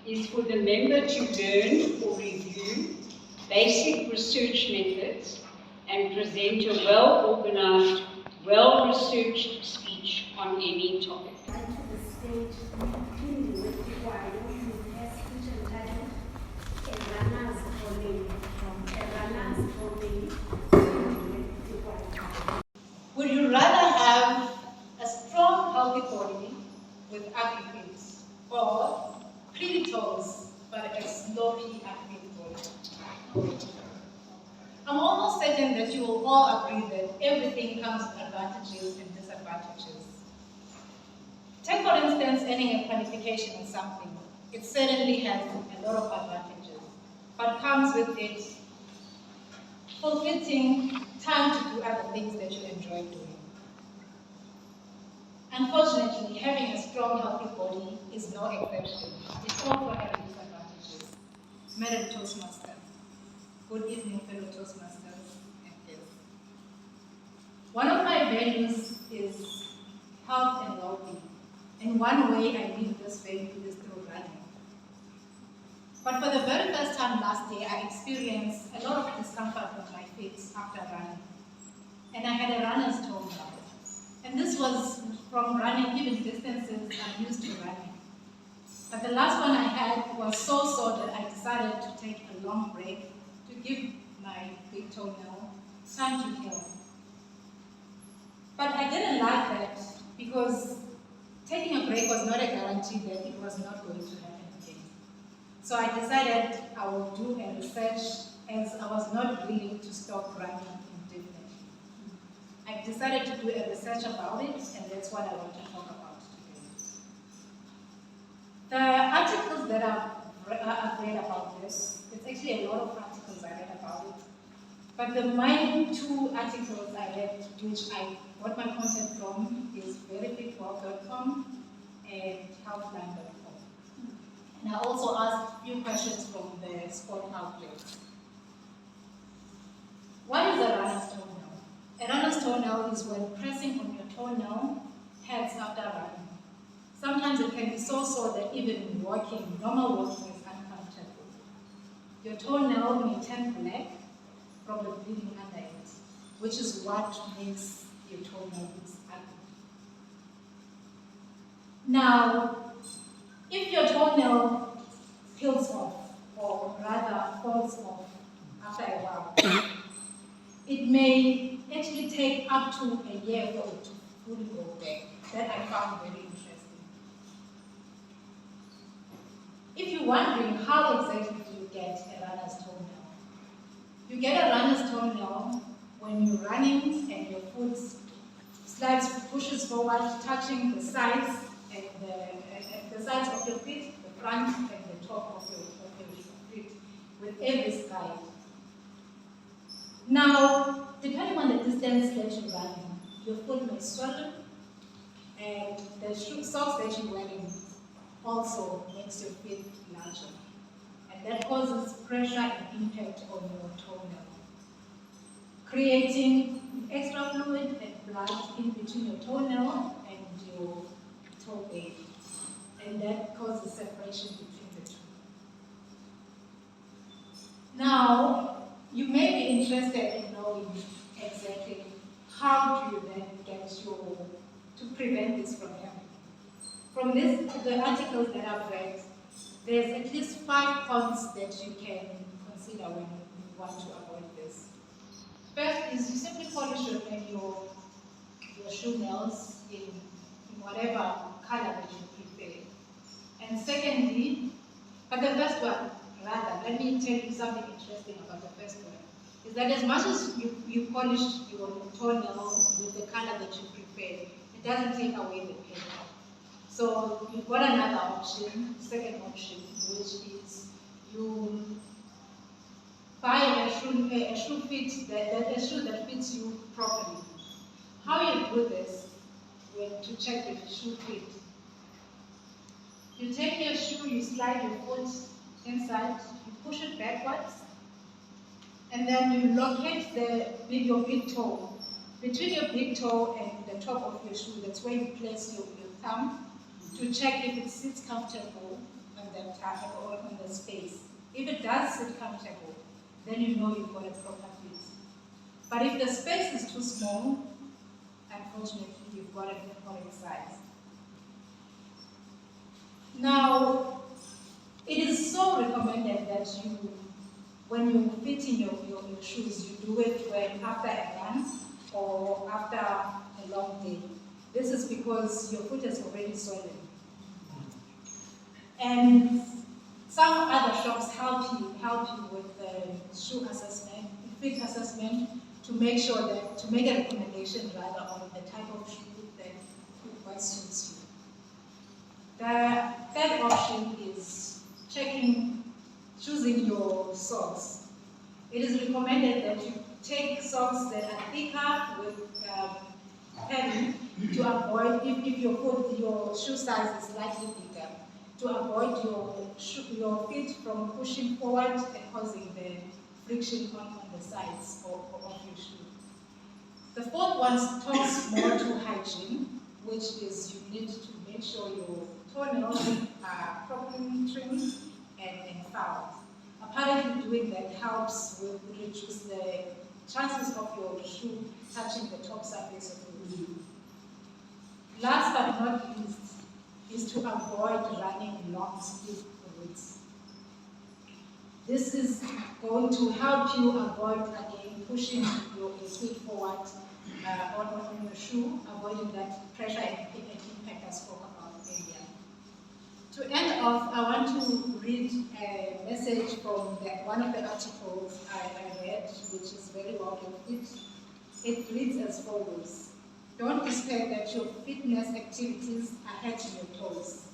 is for the member to learn or review basic research methods and present a well-organized, well-researched speech on any topic. To the stage, Would you rather have a strong, healthy body with ugly feet, or pretty toes but a sloppy, ugly body? I'm almost certain that you will all agree that everything comes with advantages and disadvantages. Take, for instance, earning a qualification in something. It certainly has a lot of advantages, but comes with it fulfilling time to do other things that you enjoy doing. Unfortunately, having a strong, healthy body is no exception. It also has disadvantages. Madam Toastmaster. Good evening, fellow Toastmasters and guests. One of my values is health and well-being. And one way I live this value is through running. But for the very first time last year, I experienced a lot of discomfort with my feet after running. And I had a runner's toenail. And this was from running even distances I'm used to running. But the last one I had was so sore that I decided to take a long break to give my big toenail time to heal. But I didn't like that because taking a break was not a guarantee that it was not going to happen again. So I decided I would do a research as I was not willing to stop running indefinitely. I decided to do a research about it, and that's what I want to talk about today. The articles that I've read about this, it's actually a lot of articles I read about it, but the main two articles I read, which I got my content from, is veryfitworld.com and healthline.com. And I also asked a few questions from the sport outlets. What is a runner's toenail? A runner's toenail is when pressing on your toenail hurts after running. Sometimes it can be so sore that even walking, normal walking, is uncomfortable. Your toenail may turn black from the bleeding under it, which is what makes your toenail look ugly. Now, if your toenail peels off, or rather falls off after a while, it may actually take up to a year for it to fully go back. That I found very interesting. If you're wondering how exactly do you get a runner's toenail, you get a runner's toenail when you're running and your foot pushes forward, touching the sides and the sides of your feet, the front and the top of your feet, with every slide. Now, depending on the distance that you're running, your foot may swell, and the socks that you're wearing also makes your feet larger. And that causes pressure and impact on your toenail, creating extra fluid and blood in between your toenail and your toe blade. And that causes separation between the two. Now, you may be interested in knowing exactly how do you then get to prevent this from happening. From the articles that I've read, there's at least 5 points that you can consider when you want to avoid this. First is you simply polish your shoe nails in whatever color that you prefer. And secondly, but the first one, rather, let me tell you something interesting about the first one, is that as much as you polish your toenail with the color that you prefer, it doesn't take away the pain. So you've got another option, second option, which is you buy a shoe that fits you properly. How you do this to check if the shoe fits? You take your shoe, you slide your foot inside, you push it backwards, and then you locate your big toe. Between your big toe and the top of your shoe, that's where you place your thumb to check if it sits comfortable on that tire or on the space. If it does sit comfortable, then you know you've got a proper fit. But if the space is too small, unfortunately, you've got an incorrect size. Now, it is so recommended that you, when you're fitting your shoes, you do it when after a run or after a long day. This is because your foot is already swollen. And some other shops help you with the shoe assessment, fit assessment, to make sure that, to make a recommendation rather on the type of shoe that best suits you. The third option is choosing your socks. It is recommended that you take socks that are thicker with padding to avoid, if your shoe size is slightly bigger, to avoid your feet from pushing forward and causing the friction on the sides of your shoe. The fourth one talks more to hygiene, which is you need to make sure your toenails are properly trimmed and filed. Apparently doing that helps with reduce the chances of your shoe touching the top surface of your shoe. Last but not least is to avoid running long stiff routes. This is going to help you avoid, again, pushing your feet forward on your shoe, avoiding that pressure and impact I spoke about earlier. To end off, I want to read a message from one of the articles I read, which is very well written. It reads as follows. Don't despair that your fitness activities are hurting your toes.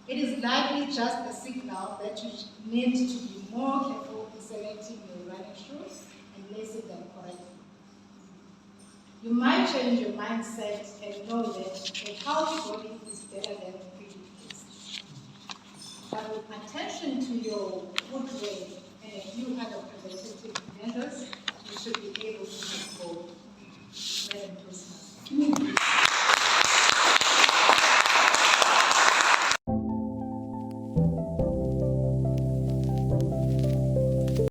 It is likely just a signal that you need to be more careful in selecting your running shoes and lacing them correctly. You might change your mindset and know that a healthy body is better than a pretty face. But with attention to your footwear and a few other preventative measures, you should be able to